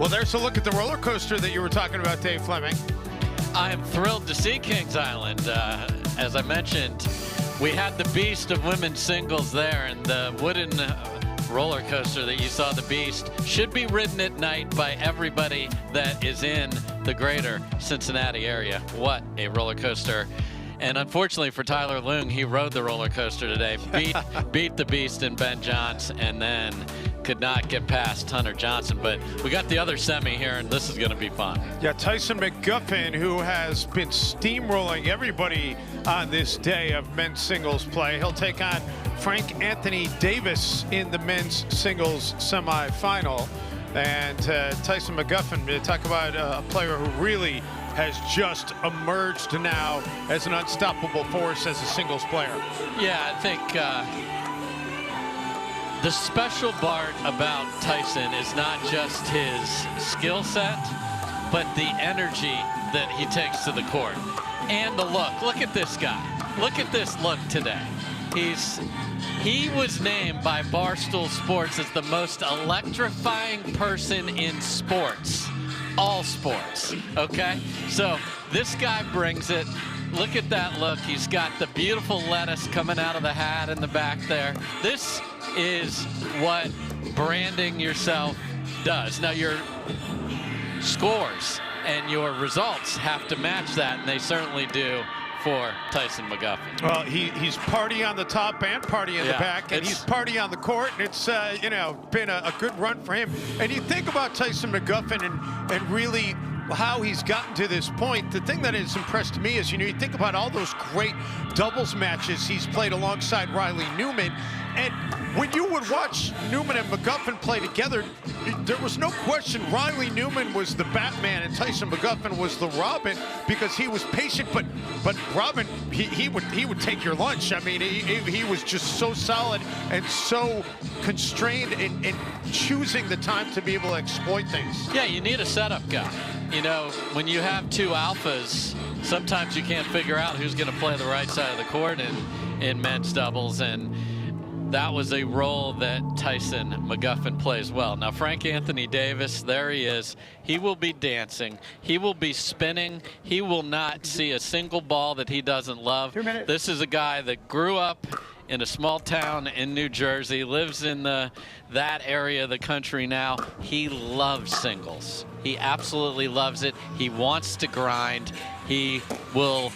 Well, there's a look at the roller coaster that you were talking about, Dave Fleming. I am thrilled to see Kings Island. As I mentioned, we had the beast of women's singles there, and the wooden roller coaster that you saw, the Beast, should be ridden at night by everybody that is in the greater Cincinnati area. What a roller coaster. And unfortunately for Tyler Leung, he rode the roller coaster today, beat the Beast in Ben Johns, and then could not get past Hunter Johnson. But we got the other semi here, and this is going to be fun. Yeah, Tyson Mcguffin, who has been steamrolling everybody on this day of men's singles play. He'll take on Frank Anthony Davis in the men's singles semifinal. And Tyson Mcguffin, talk about a player who really has just emerged now as an unstoppable force as a singles player. Yeah, I think the special part about Tyson is not just his skill set, but the energy that he takes to the court. And the look. Look at this guy. Look at this look today. He was named by Barstool Sports as the most electrifying person in sports. All sports, okay? So this guy brings it. Look at that look. He's got the beautiful lettuce coming out of the hat in the back there. This is what branding yourself does. Now your scores and your results have to match that, and they certainly do for Tyson Mcguffin. Well, he's party on the top and party in the back, and he's party on the court, and it's you know, been a good run for him. And you think about Tyson Mcguffin and really how he's gotten to this point. The thing that has impressed me is, you know, you think about all those great doubles matches he's played alongside Riley Newman, and when you would watch Newman and Mcguffin play together, there was no question Riley Newman was the Batman and Tyson Mcguffin was the Robin, because he was patient, but Robin, he would take your lunch. I mean, he was just so solid and so constrained in choosing the time to be able to exploit things. Yeah, you need a setup guy. You know, when you have two alphas, sometimes you can't figure out who's going to play the right side of the court in men's doubles, and that was a role that Tyson Mcguffin plays well. Now, Frank Anthony Davis, there he is. He will be dancing. He will be spinning. He will not see a single ball that he doesn't love. This is a guy that grew up in a small town in New Jersey, lives in that area of the country now. He loves singles. He absolutely loves it. He wants to grind. He will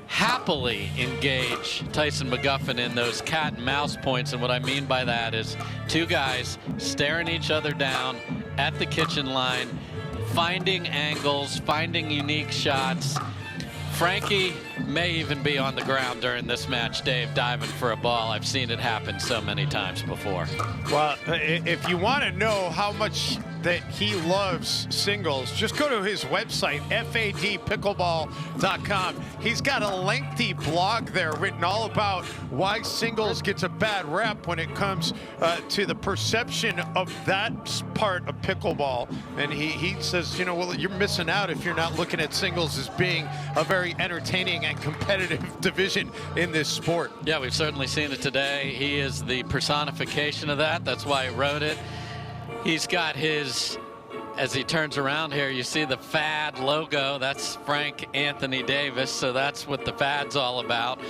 happily engage Tyson Mcguffin in those cat and mouse points. And what I mean by that is two guys staring each other down at the kitchen line, finding angles, finding unique shots. Frankie may even be on the ground during this match, Dave, diving for a ball. I've seen it happen so many times before. Well, if you want to know how much that he loves singles, just go to his website, fadpickleball.com. He's got a lengthy blog there written all about why singles gets a bad rep when it comes to the perception of that part of pickleball. And he says, you know, well, you're missing out if you're not looking at singles as being a very entertaining and competitive division in this sport. Yeah, we've certainly seen it today. He is the personification of that. That's why he wrote it. He's got his, as he turns around here, you see the FAD logo. That's Frank Anthony Davis, so that's what the FAD's all about.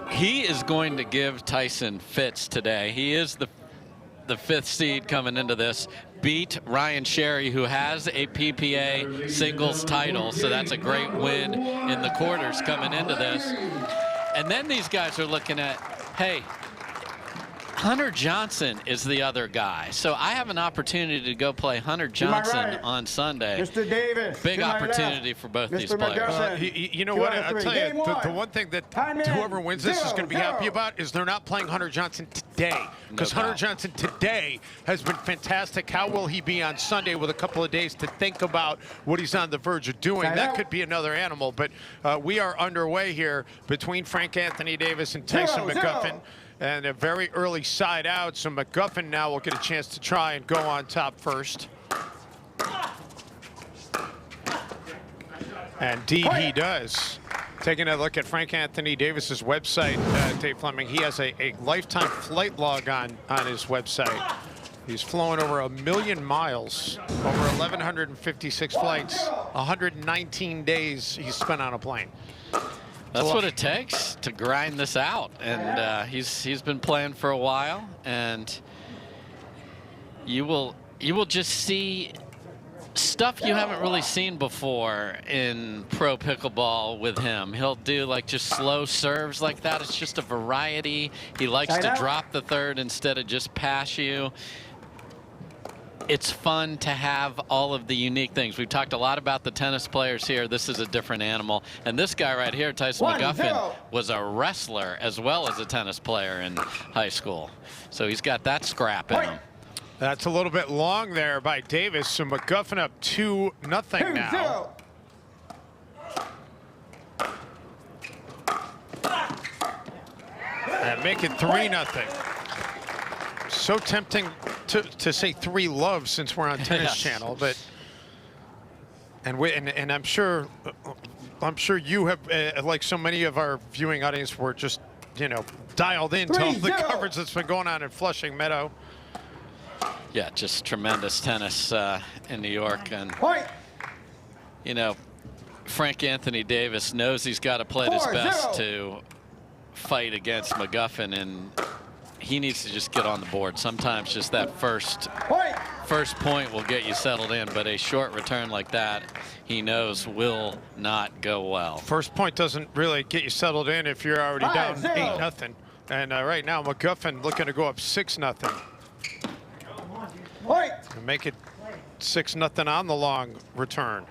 He is going to give Tyson fits today. He is the fifth seed coming into this. Beat Ryan Sherry, who has a PPA singles title, so that's a great win in the quarters coming into this. And then these guys are looking at, hey, Hunter Johnson is the other guy. So I have an opportunity to go play Hunter Johnson on Sunday. Mr. Davis. Big opportunity for both these players. You know what? I'll tell you, the one thing that whoever wins this is going to be happy about is they're not playing Hunter Johnson today. Because Hunter Johnson today has been fantastic. How will he be on Sunday with a couple of days to think about what he's on the verge of doing? That could be another animal. But we are underway here between Frank Anthony Davis and Tyson Mcguffin. And a very early side out, so Mcguffin now will get a chance to try and go on top first. And indeed he does. Taking a look at Frank Anthony Davis's website, Dave Fleming, he has a lifetime flight log on his website. He's flown over 1 million miles, over 1,156 flights, 119 days he's spent on a plane. That's what it takes to grind this out, and he's been playing for a while, and you will just see stuff you haven't really seen before in pro pickleball with him. He'll do like just slow serves like that. It's just a variety. He likes to drop the third instead of just pass you. It's fun to have all of the unique things. We've talked a lot about the tennis players here. This is a different animal. And this guy right here, Tyson Mcguffin, was a wrestler as well as a tennis player in high school. So he's got that scrap in him. That's a little bit long there by Davis. So McGuffin up 2-0 now. And make it 3-0. So tempting to say 3 love since we're on Tennis Channel, but and I'm sure you have like so many of our viewing audience were just dialed in to all the coverage that's been going on in Flushing Meadow. Yeah, just tremendous tennis in New York, and Frank Anthony Davis knows he's got to play his best to fight against McGuffin, and he needs to just get on the board. Sometimes just that first point will get you settled in, but a short return like that, he knows will not go well. First point doesn't really get you settled in if you're already down 8-0. And right now, McGuffin looking to go up 6-0. And make it 6-0 on the long return.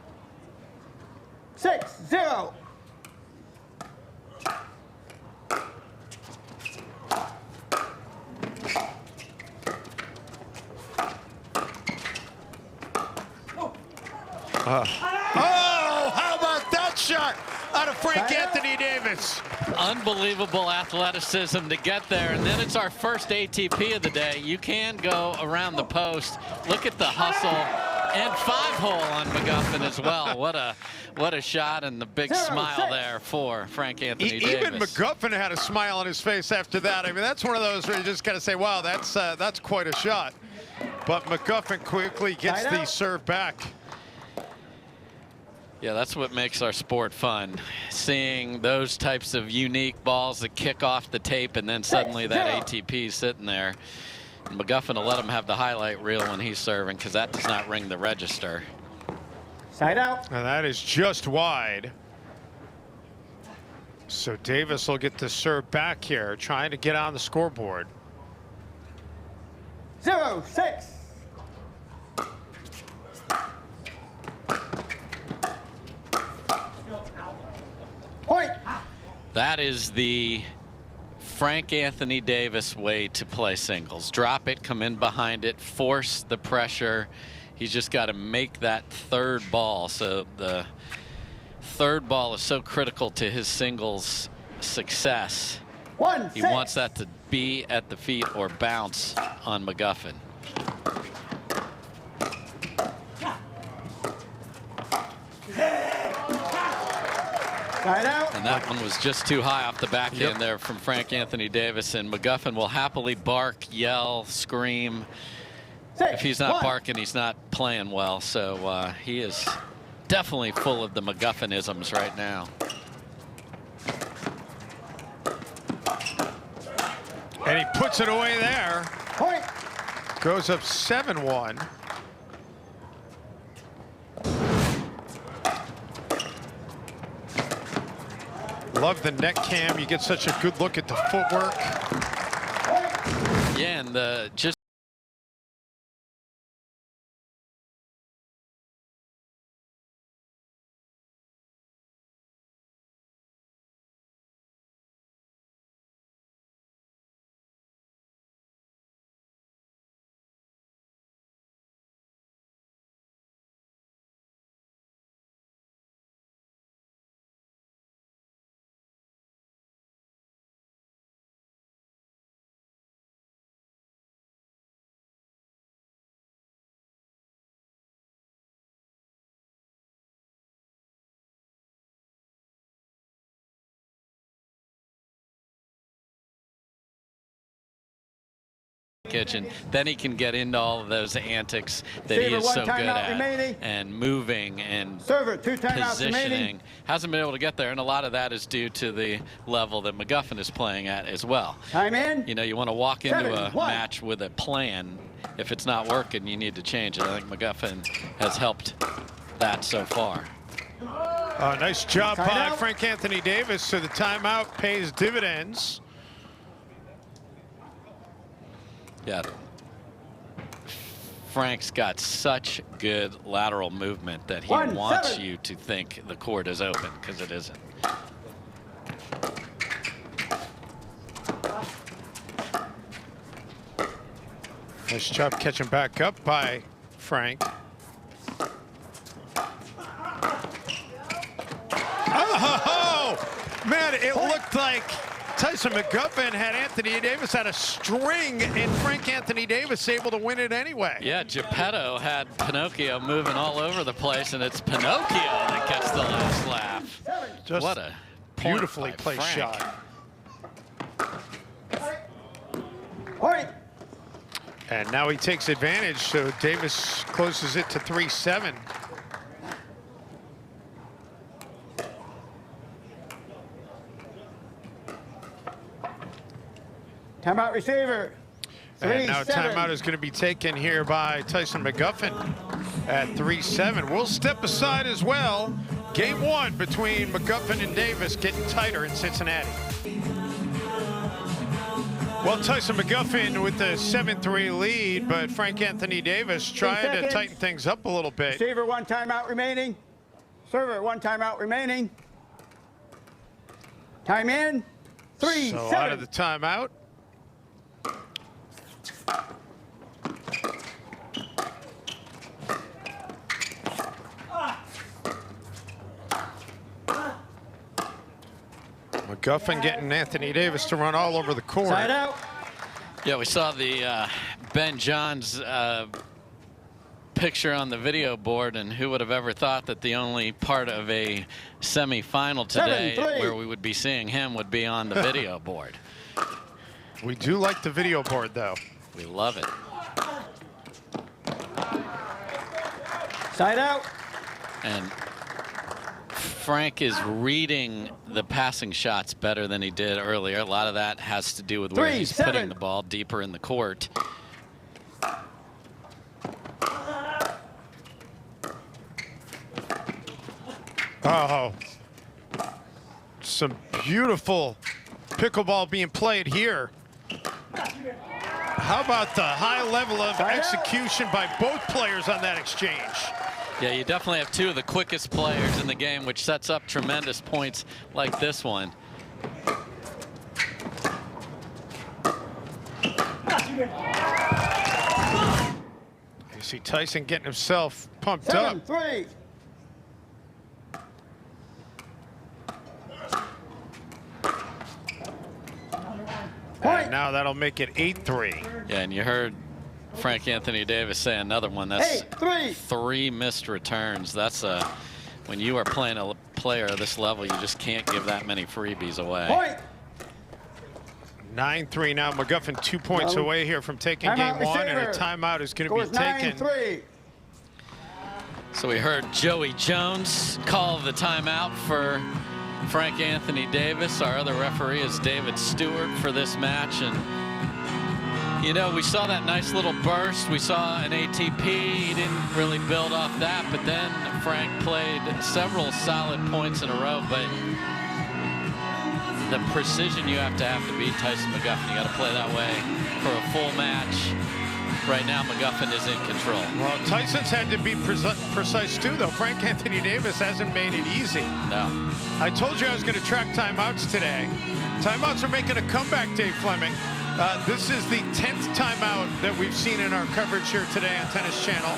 6-0. Oh, how about that shot out of Frank Anthony Davis? Unbelievable athleticism to get there, and then it's our first ATP of the day. You can go around the post. Look at the hustle, and 5-hole on McGuffin as well. What a shot, and the big smile there for Frank Anthony Davis. Even McGuffin had a smile on his face after that. I mean, that's one of those where you just got to say, wow, that's quite a shot. But McGuffin quickly gets the serve back. Yeah, that's what makes our sport fun. Seeing those types of unique balls that kick off the tape, and then suddenly that ATP sitting there. And McGuffin will let him have the highlight reel when he's serving, because that does not ring the register. Side out. And that is just wide. So Davis will get the serve back here, trying to get on the scoreboard. 0-6. Point. That is the Frank Anthony Davis way to play singles. Drop it, come in behind it, force the pressure. He's just got to make that third ball. So the third ball is so critical to his singles success. He wants that to be at the feet or bounce on McGuffin. And that one was just too high off the backhand there from Frank Anthony Davis, and McGuffin will happily bark, yell, scream. If he's not barking, he's not playing well. So he is definitely full of the McGuffinisms right now. And he puts it away there. Point. Goes up 7-1. Love the neck cam. You get such a good look at the footwork. Yeah, and just kitchen, then he can get into all of those antics that he Receiver, is so one good timeout at, remaining. and moving and Server, 2 timeouts positioning. remaining. Hasn't been able to get there, and a lot of that is due to the level that McGuffin is playing at as well. Time in. You know, you want to walk into 7-1. a match with a plan. If it's not working, you need to change it. I think McGuffin has helped that so far. Nice job by Timeout. Frank Anthony Davis. So the timeout pays dividends. Yeah. Frank's got such good lateral movement that he 1-7. wants you to think the court is open, because it isn't. Nice job catching back up by Frank. Oh, man, it looked like Tyson Mcguffin had Anthony Davis at a string, and Frank Anthony Davis able to win it anyway. Yeah, Geppetto had Pinocchio moving all over the place, and it's Pinocchio that gets the last laugh. Just What a beautifully point by placed Frank. shot. Point. And now he takes advantage, so Davis closes it to 3-7. Timeout receiver. And now 3-7. timeout is going to be taken here by Tyson Mcguffin at 3-7. We'll step aside as well. Game 1 between McGuffin and Davis getting tighter in Cincinnati. Well, Tyson McGuffin with the 7-3 lead, but Frank Anthony Davis trying to seconds. tighten things up a little bit. Receiver, 1 timeout remaining. Server, 1 timeout remaining. Time in. 3-7. So out of the timeout. McGuffin getting Anthony Davis to run all over the court. Side out. Yeah, we saw the Ben Johns picture on the video board, and who would have ever thought that the only part of a semifinal today 7-3. where we would be seeing him would be on the video board. We do like the video board, though. We love it. Side out. And Frank is reading the passing shots better than he did earlier. A lot of that has to do with where he's 3-7. putting the ball deeper in the court. Oh, some beautiful pickleball being played here. How about the high level of execution by both players on that exchange? Yeah, you definitely have two of the quickest players in the game, which sets up tremendous points like this one. You see Tyson getting himself pumped up. 7-3. And now that'll make it 8-3. Yeah, and you heard Frank Anthony Davis say another one. That's 8-3. 3 missed returns. That's when you are playing a player of this level, you just can't give that many freebies away. Point. 9-3 now. McGuffin 2 points away here from taking Timeout game 1, and a receiver. timeout is going to Scores be taken. 9-3. So we heard Joey Jones call the timeout for Frank Anthony Davis. Our other referee is David Stewart for this match. And, you know, we saw that nice little burst. We saw an ATP. He didn't really build off that. But then Frank played several solid points in a row. But the precision you have to beat Tyson McGuffin, you got to play that way for a full match. Right now, McGuffin is in control. Well, Tyson's had to be precise too, though. Frank Anthony Davis hasn't made it easy. No. I told you I was going to track timeouts today. Timeouts are making a comeback, Dave Fleming. This is the 10th timeout that we've seen in our coverage here today on Tennis Channel.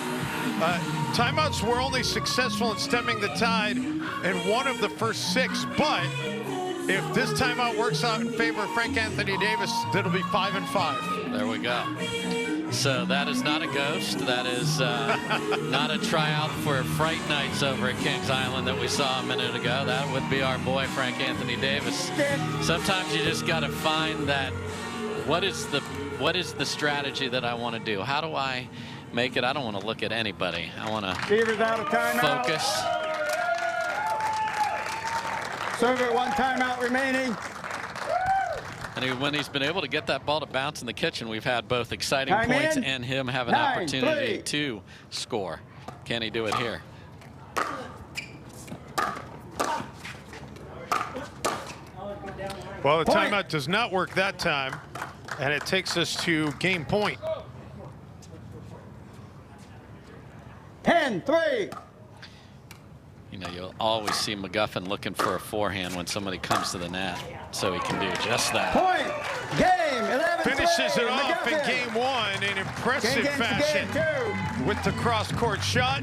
Timeouts were only successful in stemming the tide in one of the first 6, but if this timeout works out in favor of Frank Anthony Davis, that'll be 5-5. There we go. So that is not a ghost. That is not a tryout for Fright Nights over at Kings Island that we saw a minute ago. That would be our boy, Frank Anthony Davis. Sometimes you just got to find that, what is the what is the strategy that I want to do? How do I make it? I don't want to look at anybody. I want to focus. Server, 1 timeout remaining. And when he's been able to get that ball to bounce in the kitchen, we've had both exciting points and him have an opportunity to score. Can he do it here? Well, the timeout does not work that time, and it takes us to game point. 10-3. You know, you'll always see McGuffin looking for a forehand when somebody comes to the net, so he can do just that. Point. Game. 11. Finishes it off in game 1 in impressive fashion with the cross-court shot.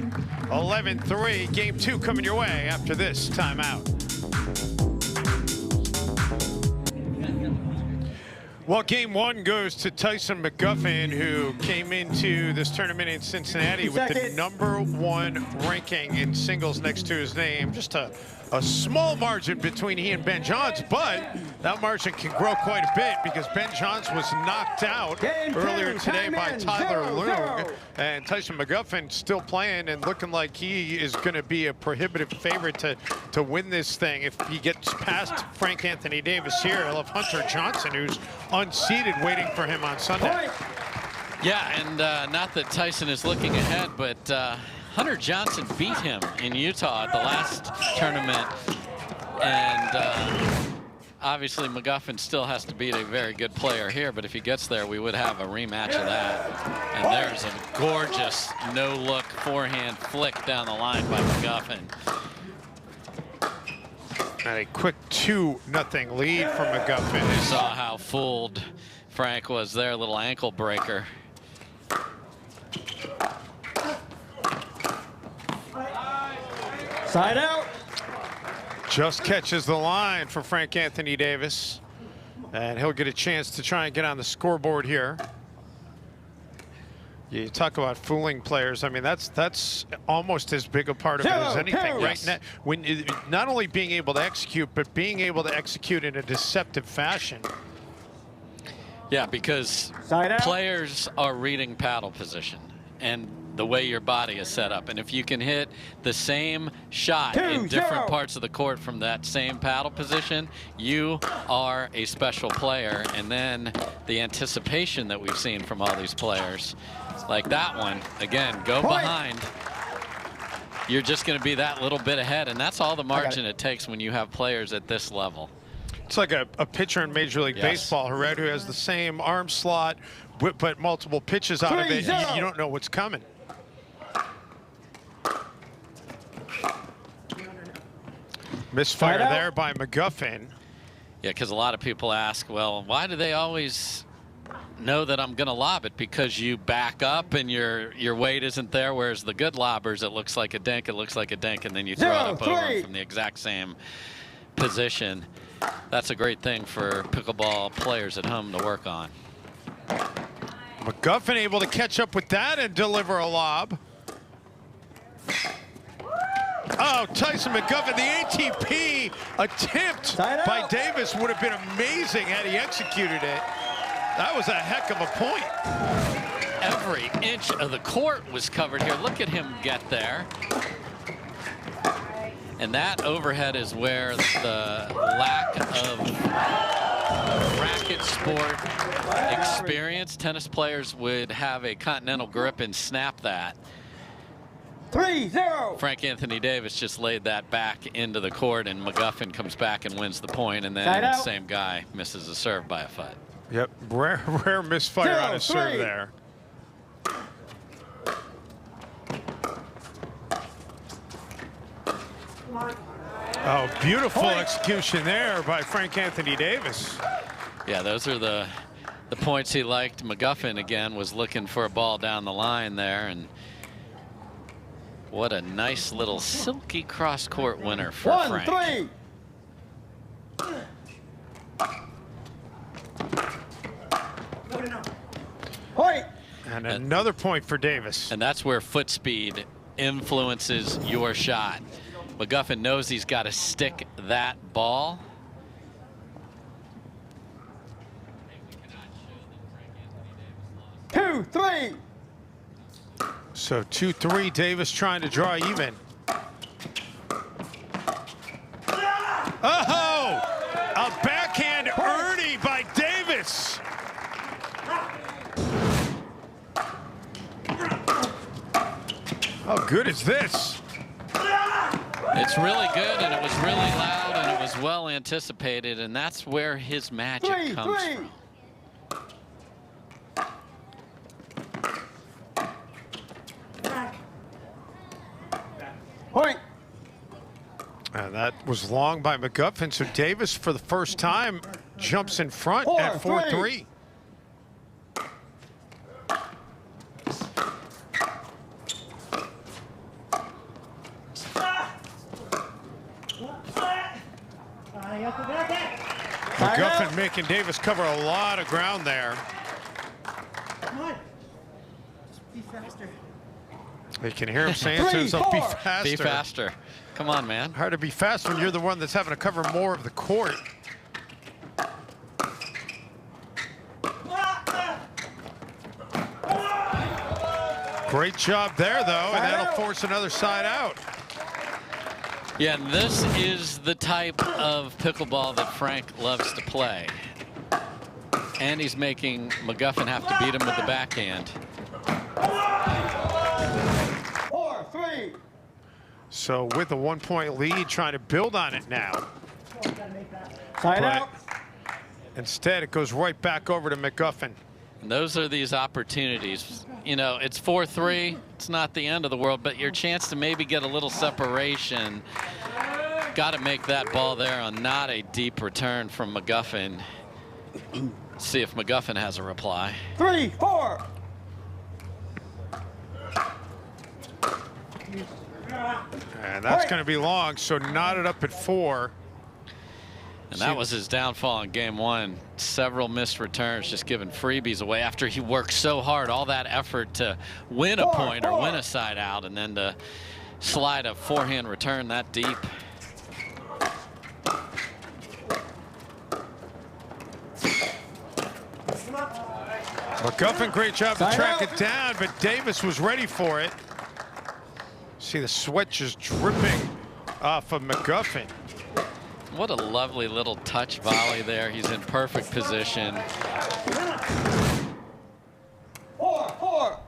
11-3. Game 2 coming your way after this timeout. Well, game 1 goes to Tyson Mcguffin, who came into this tournament in Cincinnati with the #1 ranking in singles next to his name. Just a small margin between he and Ben Johns, but that margin can grow quite a bit because Ben Johns was knocked out earlier today by Tyler Lung, and Tyson Mcguffin still playing and looking like he is going to be a prohibitive favorite to win this thing. If he gets past Frank Anthony Davis here, he'll have Hunter Johnson, who's unseeded, waiting for him on Sunday. Yeah, and not that Tyson is looking ahead, but Hunter Johnson beat him in Utah at the last tournament, and obviously McGuffin still has to beat a very good player here, but if he gets there, we would have a rematch of that. And there's a gorgeous no-look forehand flick down the line by McGuffin. And a quick 2-0 lead for McGuffin. You saw how fooled Frank was there, a little ankle breaker. Side out. Just catches the line for Frank Anthony Davis, and he'll get a chance to try and get on the scoreboard here. You talk about fooling players. I mean, that's almost as big a part of it as anything, right? Yes. When not only being able to execute, but being able to execute in a deceptive fashion. Yeah, because players are reading paddle position and the way your body is set up. And if you can hit the same shot in different parts of the court from that same paddle position, you are a special player. And then the anticipation that we've seen from all these players, like that one, again, go behind. You're just going to be that little bit ahead. And that's all the margin it takes when you have players at this level. It's like a pitcher in Major League Baseball, who has the same arm slot, but multiple pitches out of it. You don't know what's coming. Misfire there by McGuffin. Yeah, because a lot of people ask, well, why do they always know that I'm going to lob it? Because you back up and your weight isn't there, whereas the good lobbers, it looks like a dink, and then you throw it up over them from the exact same position. That's a great thing for pickleball players at home to work on. McGuffin able to catch up with that and deliver a lob. Oh, Tyson Mcguffin, the ATP attempt by Davis would have been amazing had he executed it. That was a heck of a point. Every inch of the court was covered here. Look at him get there. And that overhead is where the lack of racket sport experience, tennis players would have a continental grip and snap that. 3-0. Frank Anthony Davis just laid that back into the court, and McGuffin comes back and wins the point, and then the same guy misses a serve by a foot. Yep, rare misfire on his serve there. Oh, beautiful execution there by Frank Anthony Davis. Yeah, those are the points he liked. McGuffin, again, was looking for a ball down the line there, and what a nice little silky cross-court winner for Frank. 1-3. And another point for Davis. And that's where foot speed influences your shot. McGuffin knows he's got to stick that ball. 2-3. So 2-3, Davis trying to draw even. Oh, a backhand Ernie by Davis. How good is this? It's really good, and it was really loud, and it was well anticipated, and that's where his magic comes from. Point. And that was long by McGuffin, so Davis, for the first time, jumps in front at 4-3. McGuffin making Davis cover a lot of ground there. Come on. Just be faster. You can hear him saying to himself, be faster. Be faster. Come on, man. Hard to be fast when you're the one that's having to cover more of the court. Great job there, though, and that'll force another side out. Yeah, and this is the type of pickleball that Frank loves to play. And he's making McGuffin have to beat him with the backhand. 4-3. So with a 1-point lead, trying to build on it now. Side But out. instead, it goes right back over to McGuffin. And those are these opportunities. You know, it's 4-3. It's not the end of the world, but your chance to maybe get a little separation. Got to make that ball there on not a deep return from McGuffin. See if McGuffin has a reply. 3-4. And that's going to be long, so knotted up at 4. And that was his downfall in game 1. Several missed returns, just giving freebies away after he worked so hard, all that effort to win a point or win a side out, and then to slide a forehand return that deep. McGuffin, great job to track it down, but Davis was ready for it. See the sweat just dripping off of McGuffin. What a lovely little touch volley there. He's in perfect position. 4-4.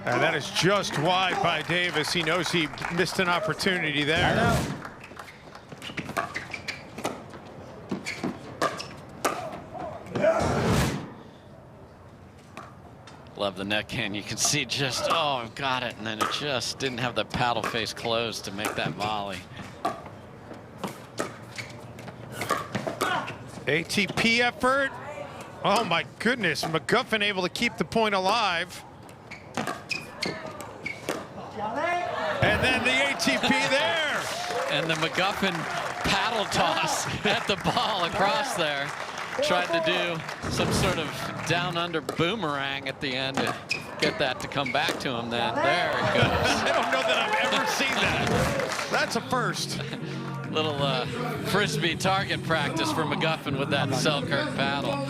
And that is just wide by Davis. He knows he missed an opportunity there. Love the neck hand. You can see just, oh, I've got it. And then it just didn't have the paddle face closed to make that volley. ATP effort. Oh my goodness, McGuffin able to keep the point alive. And then the ATP there. And the McGuffin paddle toss at the ball across there. Tried to do some sort of down under boomerang at the end to get that to come back to him then. There it goes. I don't know that I've ever seen that. That's a first. Little frisbee target practice for McGuffin with that Selkirk paddle.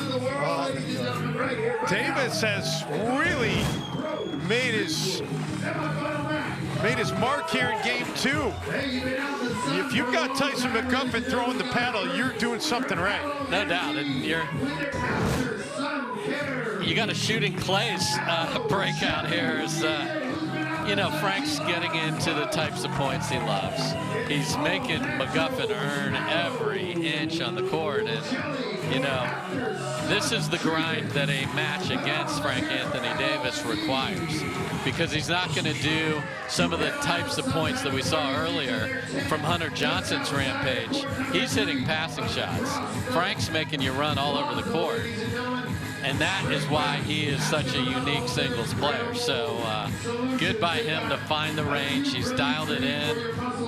Davis has really made his mark here in game 2. If you've got Tyson Mcguffin throwing the paddle, you're doing something right. No doubt. And you got a shooting Clay's breakout here. Is, you know, Frank's getting into the types of points he loves. He's making McGuffin earn every inch on the court. And, you know, this is the grind that a match against Frank Anthony Davis requires, because he's not going to do some of the types of points that we saw earlier from Hunter Johnson's rampage. He's hitting passing shots. Frank's making you run all over the court. And that is why he is such a unique singles player. So good by him to find the range. He's dialed it in.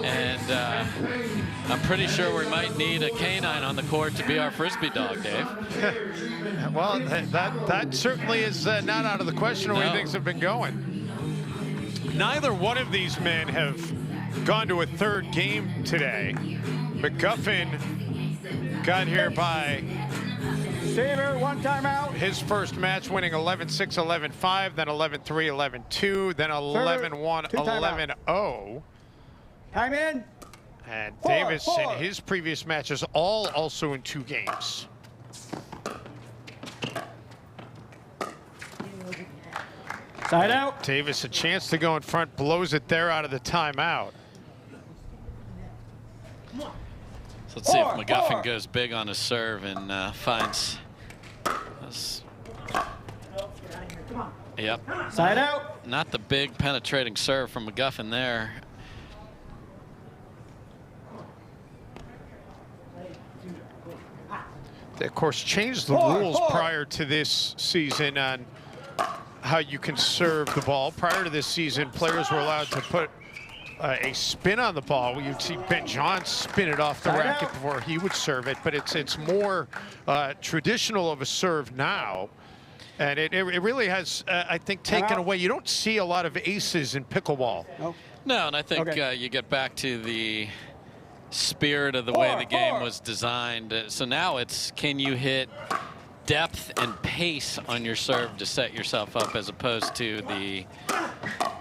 And I'm pretty sure we might need a canine on the court to be our Frisbee dog, Dave. Well, that certainly is not out of the question the way things have been going. Neither one of these men have gone to a third game today. McGuffin got here by Receiver, one timeout. his first match, winning 11-6, 11-5, then 11-3, 11-2, then 11-1, 11-0. Time in. And Four, Davis in four. his previous matches, all also in 2 games. Side out. Davis a chance to go in front, blows it there out of the timeout. So let's see if Four, McGuffin four. goes big on his serve and finds us. Yep, Side out. not the big penetrating serve from McGuffin there. They, of course, changed the Four, rules four. prior to this season on how you can serve the ball. Prior to this season, players were allowed to put a spin on the ball. You'd see Ben John spin it off the Side racket out. before he would serve it, but it's more traditional of a serve now. And it really has, I think, taken out. away. You don't see a lot of aces in pickleball. Nope. No, and I think Okay. you get back to the spirit of the way Four, the game four. was designed. So now it's, can you hit depth and pace on your serve to set yourself up, as opposed to the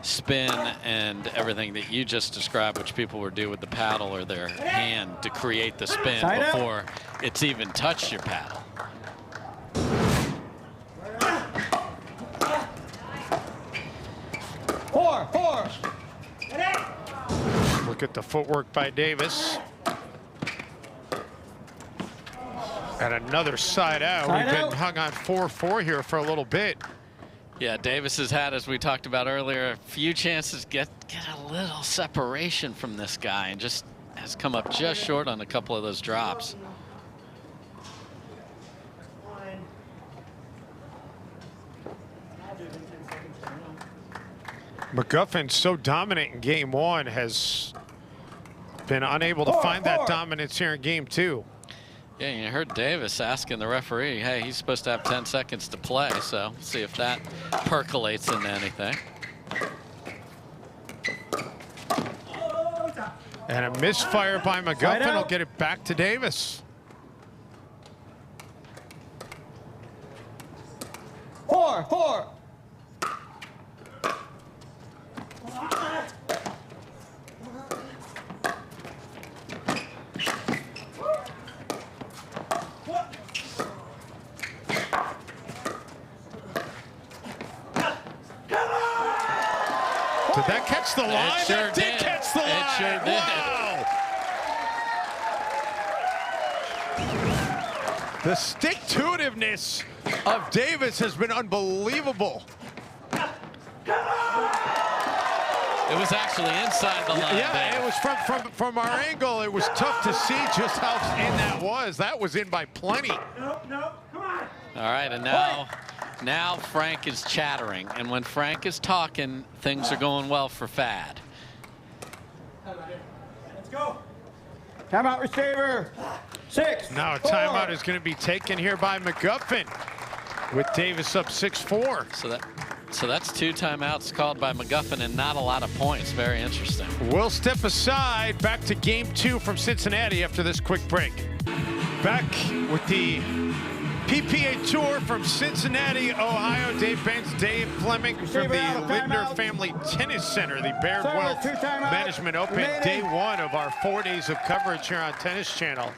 spin and everything that you just described, which people would do with the paddle or their hand to create the spin Side out. before it's even touched your paddle. Four, four. Look at the footwork by Davis. And another side out. Side We've been out. hung on 4-4 here for a little bit. Yeah, Davis has had, as we talked about earlier, a few chances to get a little separation from this guy, and just has come up just short on a couple of those drops. McGuffin, so dominant in game 1, has been unable to find that dominance here in game 2. Yeah, you heard Davis asking the referee, hey, he's supposed to have 10 seconds to play, so see if that percolates into anything. And a misfire by McGuffin will get it back to Davis. Four, four. Did that catch the line? It sure That did did. catch the line. It sure did. Wow. The stick-to-itiveness of Davis has been unbelievable. It was actually inside the line. Yeah, Dave. it was from our angle. It was tough to see just how in that was. That was in by plenty. No, no, come on. All right, and now Frank is chattering, and when Frank is talking, things are going well for Fad. Let's go. Timeout, receiver. 6. Now a 4. timeout is going to be taken here by McGuffin, with Davis up 6-4. So that's 2 timeouts called by McGuffin and not a lot of points. Very interesting. We'll step aside. Back to game 2 from Cincinnati after this quick break. Back with the PPA Tour from Cincinnati, Ohio. Dave Benz, Dave Fleming from the Lindner Family Tennis Center, the Baird Wealth Management Open, day 1 of our 4 days of coverage here on Tennis Channel.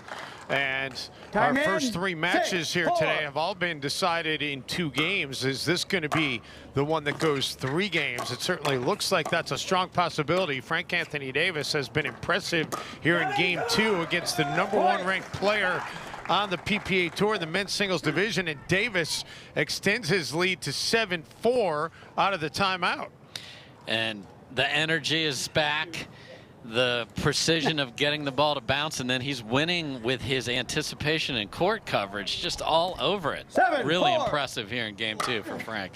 And our first 3 matches here today have all been decided in 2 games. Is this going to be the one that goes 3 games? It certainly looks like that's a strong possibility. Frank Anthony Davis has been impressive here in game 2 against the #1 ranked player on the PPA Tour, the men's singles division, and Davis extends his lead to 7-4 out of the timeout. And the energy is back, the precision of getting the ball to bounce, and then he's winning with his anticipation and court coverage, just all over it. 7-4. Really impressive here in game 2 for Frank.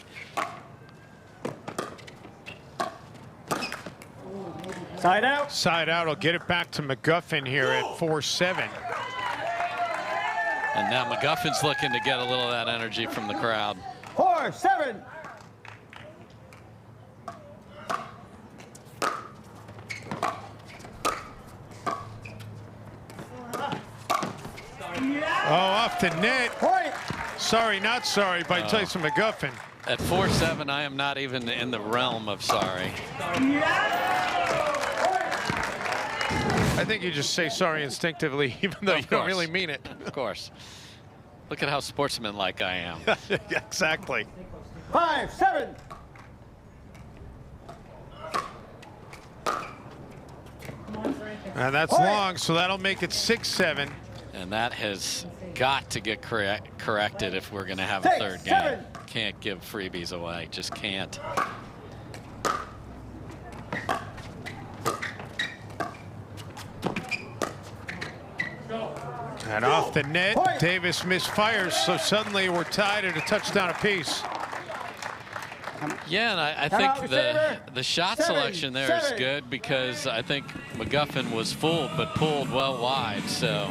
Side out. Side out will get it back to McGuffin here at 4-7. And now McGuffin's looking to get a little of that energy from the crowd. 4-7. Oh, off the net. Point. Sorry, not sorry by Tyson Mcguffin. At 4-7, I am not even in the realm of sorry. I think you just say sorry instinctively, even though you don't really mean it. Of course. Look at how sportsmanlike I am. Exactly. 5-7. And that's long, so that'll make it 6-7. And that has got to get corrected if we're going to have a 6, third 7. game. Can't give freebies away. Just can't. And off the net, Point. Davis misfires, so suddenly we're tied at a touchdown apiece. Yeah, and I Timeout, think receiver. the shot 7, selection there is 7. good because I think McGuffin was fooled but pulled well wide. So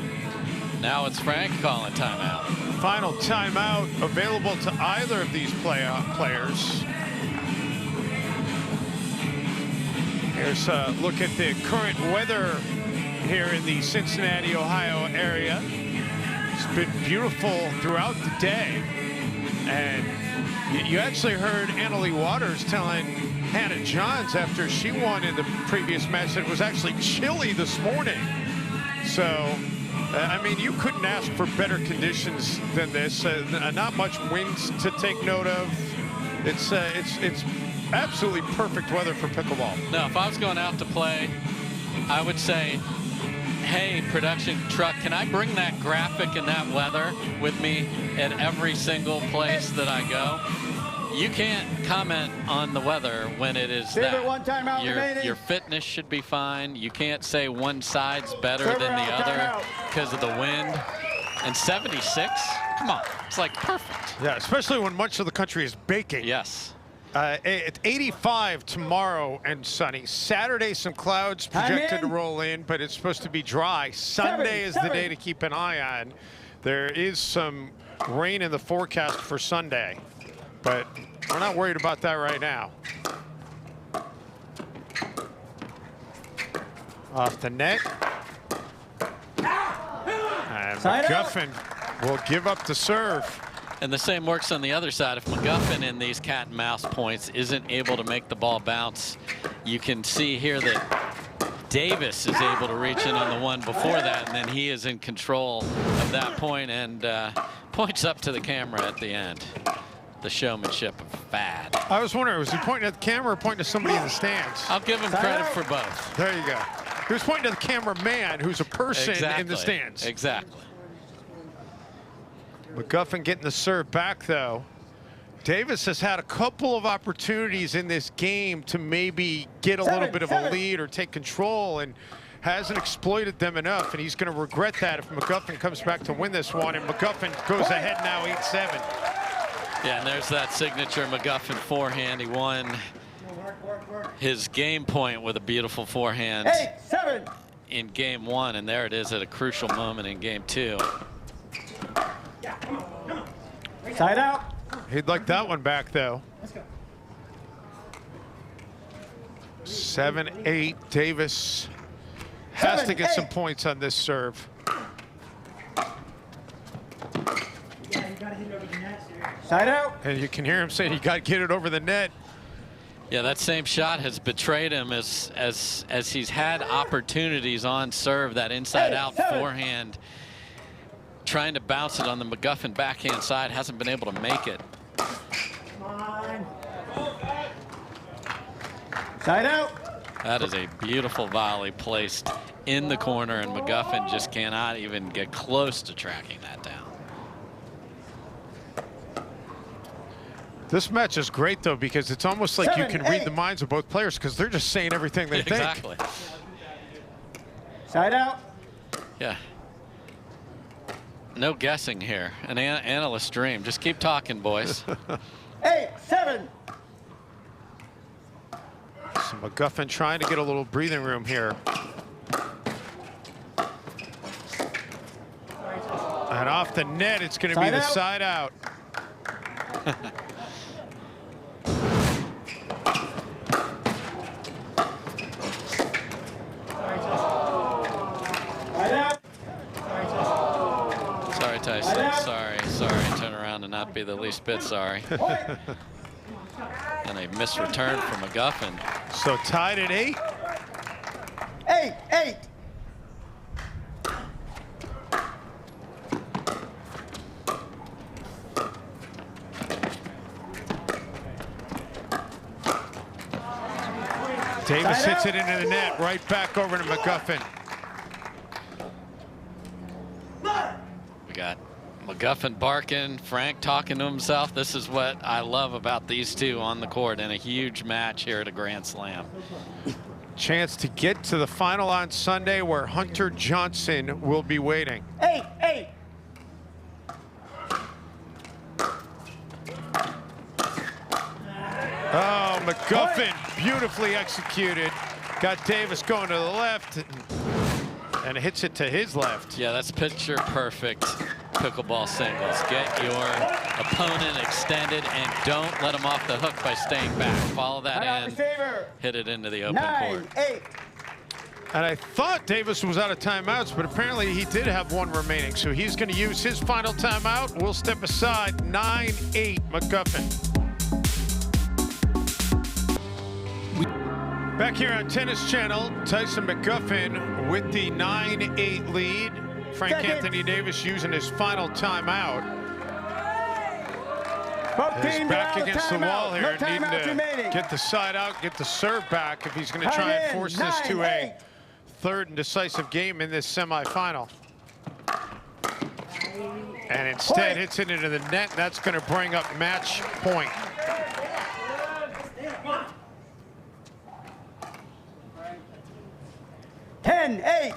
now it's Frank calling timeout. Final timeout available to either of these players. Here's a look at the current weather here in the Cincinnati, Ohio area. It's been beautiful throughout the day. And you actually heard Annalie Waters telling Hannah Johns after she won in the previous match that it was actually chilly this morning. So, I mean, you couldn't ask for better conditions than this. Not much winds to take note of. It's absolutely perfect weather for pickleball. No, if I was going out to play, I would say, hey, production truck, can I bring that graphic and that weather with me at every single place that I go? You can't comment on the weather when it is that. One timeout remaining. Your fitness should be fine. You can't say one side's better than the out, other timeout. because of the wind. And 76, come on, it's like perfect. Yeah, especially when much of the country is baking. Yes. It's 85 tomorrow and sunny. Saturday, some clouds projected to roll in, but it's supposed to be dry. Sunday is the day to keep an eye on. There is some rain in the forecast for Sunday, but we're not worried about that right now. Off the net. And McGuffin will give up the serve. And the same works on the other side. If McGuffin in these cat and mouse points isn't able to make the ball bounce, you can see here that Davis is able to reach in on the one before that, and then he is in control of that point and points up to the camera at the end. The showmanship of Fad. I was wondering, was he pointing at the camera or pointing to somebody in the stands? I'll give him credit for both. There you go. He was pointing to the cameraman, who's a person in the stands. Exactly. McGuffin getting the serve back, though. Davis has had a couple of opportunities in this game to maybe get a little bit of a lead or take control and hasn't exploited them enough, and he's going to regret that if McGuffin comes back to win this one, and McGuffin goes ahead now 8-7. Yeah, and there's that signature McGuffin forehand. He won his game point with a beautiful forehand 8-7. in game one, and there it is at a crucial moment in game two. Side out. He'd like that one back, though. 7-8. Davis has to get some points on this serve. Side out. And you can hear him saying, you got to get it over the net. Yeah, that same shot has betrayed him as he's had opportunities on serve, that inside-out forehand. Trying to bounce it on the McGuffin backhand side, hasn't been able to make it. Come on. Side out. That is a beautiful volley placed in the corner, and McGuffin just cannot even get close to tracking that down. This match is great, though, because it's almost like you can 7-8. read the minds of both players because they're just saying everything they think. Exactly. Side out. Yeah. No guessing here. An analyst's dream. Just keep talking, boys. 8-7. So McGuffin trying to get a little breathing room here. And off the net, it's going to be the side out. not be the least bit sorry. And a missed return from McGuffin. So tied at 8. 8. Davis hits it into the net, right back over to McGuffin. We got McGuffin barking, Frank talking to himself. This is what I love about these two on the court in a huge match here at a Grand Slam. Chance to get to the final on Sunday where Hunter Johnson will be waiting. 8. Oh, McGuffin, beautifully executed. Got Davis going to the left and hits it to his left. Yeah, that's picture perfect pickleball singles. Get your opponent extended and don't let them off the hook by staying back. Follow that in, hit it into the open court. 9-8. And I thought Davis was out of timeouts, but apparently he did have one remaining. So he's going to use his final timeout. We'll step aside. 9-8 McGuffin. Back here on Tennis Channel, Tyson Mcguffin with the 9-8 lead. Frank Anthony Davis using his final timeout. He's back against the wall here, needing to get the side out, get the serve back if he's going to try and force this to a third and decisive game in this semifinal. And instead hits it into the net. That's going to bring up match point. Ten, 8.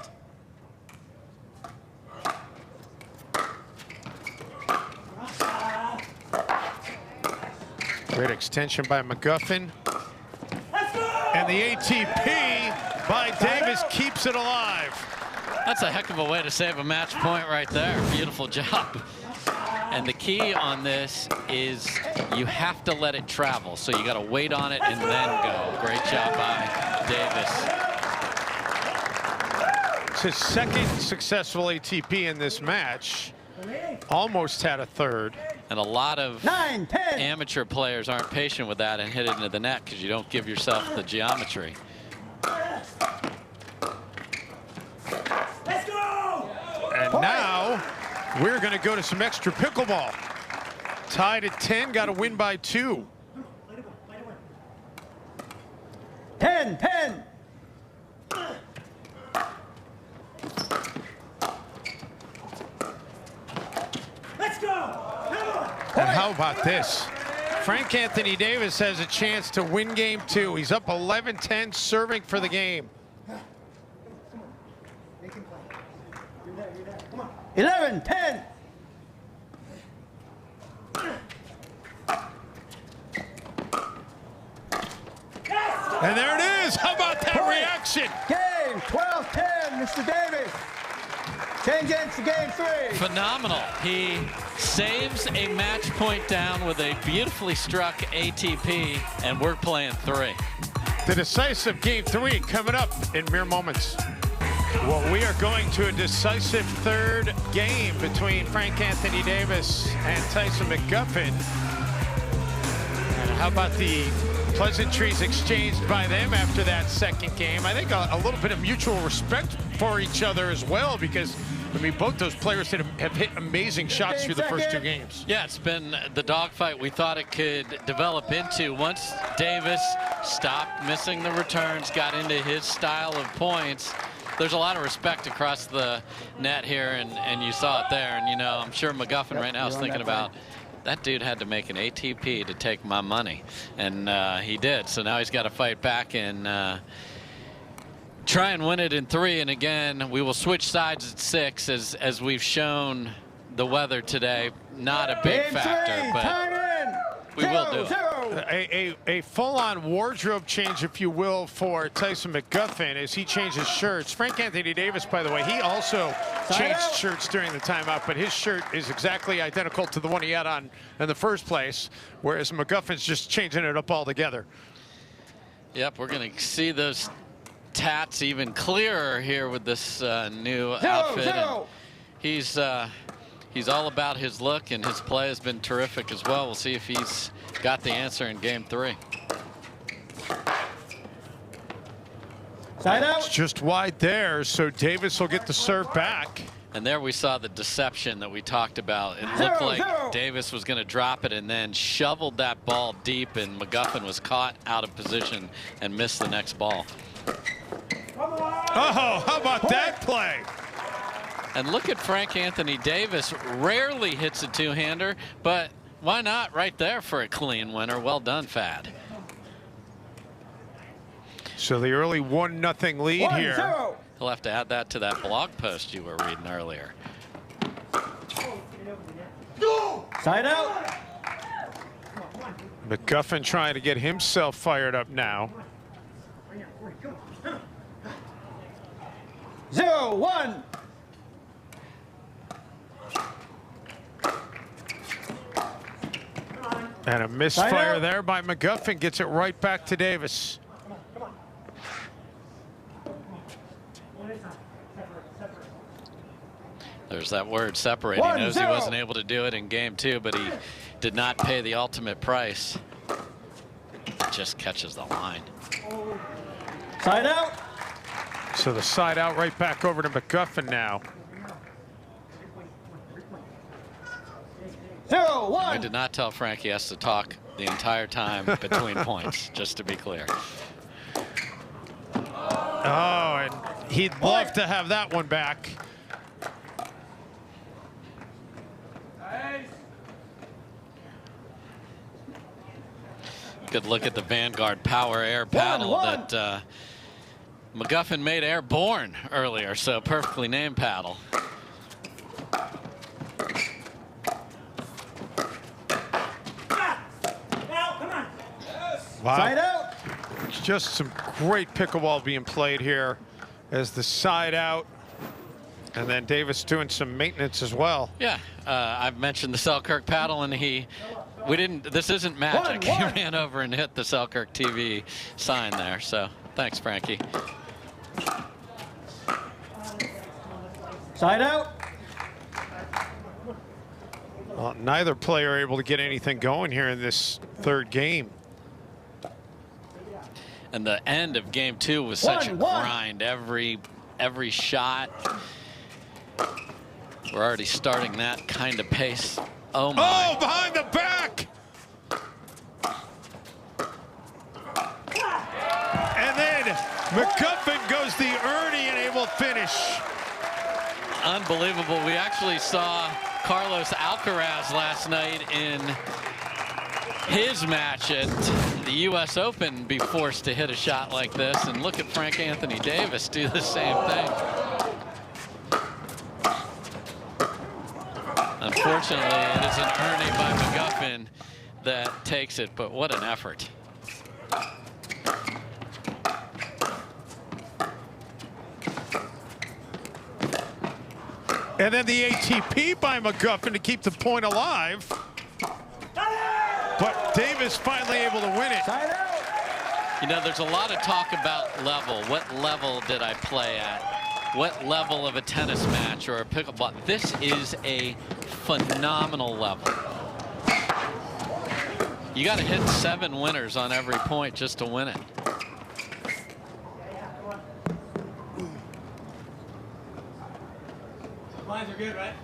Great extension by McGuffin. And the ATP by Davis keeps it alive. That's a heck of a way to save a match point right there. Beautiful job. And the key on this is you have to let it travel. So you got to wait on it and then go. Great job by Davis. It's his second successful ATP in this match. Almost had a third. And a lot of 9, 10. amateur players aren't patient with that and hit it into the net because you don't give yourself the geometry. Let's go! And now we're going to go to some extra pickleball. Tied at 10, got to win by 2. 10, 10. Let's go! Come on! And how about this? Frank Anthony Davis has a chance to win game 2. He's up 11-10, serving for the game. 11, 10. And there it is. How about that reaction? Game 12-10, Mr. Davis. Change ends to game 3. Phenomenal. He saves a match point down with a beautifully struck ATP, and we're playing 3. The decisive game 3 coming up in mere moments. Well, we are going to a decisive third game between Frank Anthony Davis and Tyson Mcguffin. And how about the pleasantries exchanged by them after that second game? I think a little bit of mutual respect for each other as well, because I mean, both those players have hit amazing shots through the first 2 games. Yeah, it's been the dogfight we thought it could develop into. Once Davis stopped missing the returns, got into his style of points, there's a lot of respect across the net here, and you saw it there. And, you know, I'm sure McGuffin right now is thinking about, that dude had to make an ATP to take my money. And he did. So now he's got to fight back and try and win it in 3. And again, we will switch sides at 6 as we've shown the weather today. Not a big factor, but we will do it. A full-on wardrobe change, if you will, for Tyson Mcguffin as he changes shirts. Frank Anthony Davis, by the way, he also changed shirts during the timeout, but his shirt is exactly identical to the one he had on in the first place, whereas McGuffin's just changing it up altogether. Yep, we're going to see those tats even clearer here with this new outfit. And He's all about his look, and his play has been terrific as well. We'll see if he's got the answer in game 3. Side out. It's just wide there, so Davis will get the serve back. And there we saw the deception that we talked about. It looked like 0-0. Davis was going to drop it and then shoveled that ball deep, and Mcguffin was caught out of position and missed the next ball. Oh, how about that play? And look at Frank Anthony Davis. Rarely hits a two-hander, but why not right there for a clean winner? Well done, Fad. So the early 1-0 lead here. 1-0. He'll have to add that to that blog post you were reading earlier. Side out. McGuffin trying to get himself fired up now. 0-1. And a misfire there by McGuffin gets it right back to Davis. There's that word, separate. He knows he 1-0. wasn't able to do it in game 2, but he did not pay the ultimate price. Just catches the line. Side out. So the side out right back over to McGuffin now. 0-1. We did not tell Frank he has to talk the entire time between points, just to be clear. Oh, and he'd love to have that one back. Good look at the Vanguard Power Air paddle 1-1. that McGuffin made airborne earlier, so perfectly named paddle. Wow. Side out. Just some great pickleball being played here as the side out. And then Davis doing some maintenance as well. Yeah, I've mentioned the Selkirk paddle, and this isn't magic. 1-1. He ran over and hit the Selkirk TV sign there, so thanks, Frankie. Side out. Well, neither player able to get anything going here in this third game. And the end of game 2 was such a 1-1. grind. Every shot. We're already starting that kind of pace. Oh my. Oh, behind the back. And then McGuffin goes the Ernie and able to finish. Unbelievable. We actually saw Carlos Alcaraz last night in his match at the U.S. Open be forced to hit a shot like this, and look at Frank Anthony Davis do the same thing. Unfortunately, it is an Ernie by McGuffin that takes it, but what an effort. And then the ATP by McGuffin to keep the point alive. But Davis finally able to win it. Side out. You know, there's a lot of talk about level. What level did I play at? What level of a tennis match or a pickleball? This is a phenomenal level. You got to hit 7 winners on every point just to win it. Lines are good, right?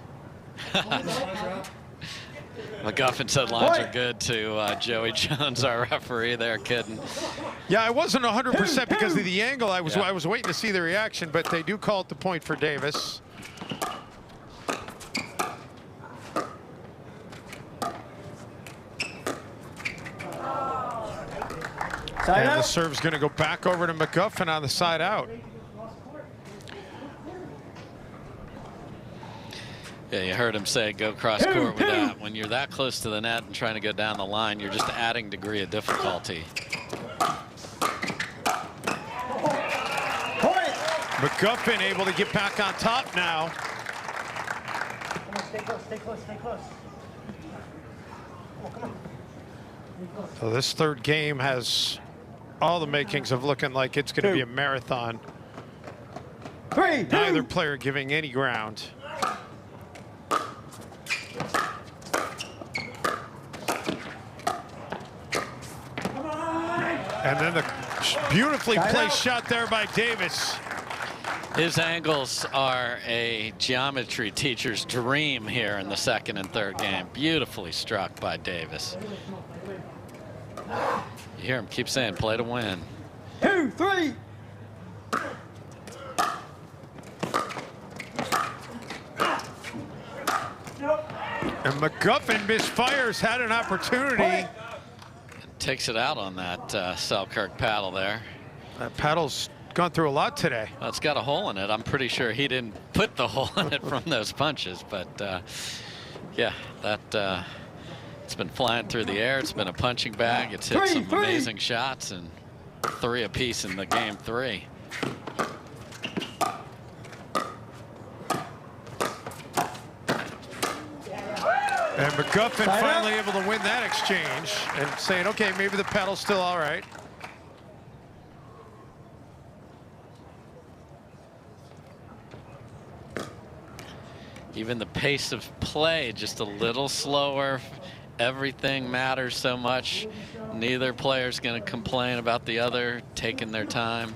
McGuffin said lines are good to Joey Jones, our referee there, kidding. Yeah, I wasn't 100% because of the angle. I was Yeah. I was waiting to see the reaction, but they do call it the point for Davis. Side And the out. serve's going to go back over to McGuffin on the side out. Yeah, you heard him say go cross court with that. When you're that close to the net and trying to go down the line, you're just adding degree of difficulty. Point. McGuffin able to get back on top now. Come on, stay close, stay close, stay close. Come on. So this third game has all the makings of looking like it's going to be a marathon. 3-2. Neither player giving any ground. And then the beautifully placed shot there by Davis. His angles are a geometry teacher's dream here in the second and third game. Beautifully struck by Davis. You hear him keep saying, play to win. 2, 3. And McGuffin misfires, had an opportunity. And takes it out on that Selkirk paddle there. That paddle's gone through a lot today. Well, it's got a hole in it. I'm pretty sure he didn't put the hole in it from those punches, but yeah, that it's been flying through the air. It's been a punching bag. It's hit some amazing shots, and 3 apiece in the game 3. And McGuffin finally able to win that exchange and saying, okay, maybe the paddle's still all right. Even the pace of play just a little slower. Everything matters so much. Neither player's going to complain about the other taking their time.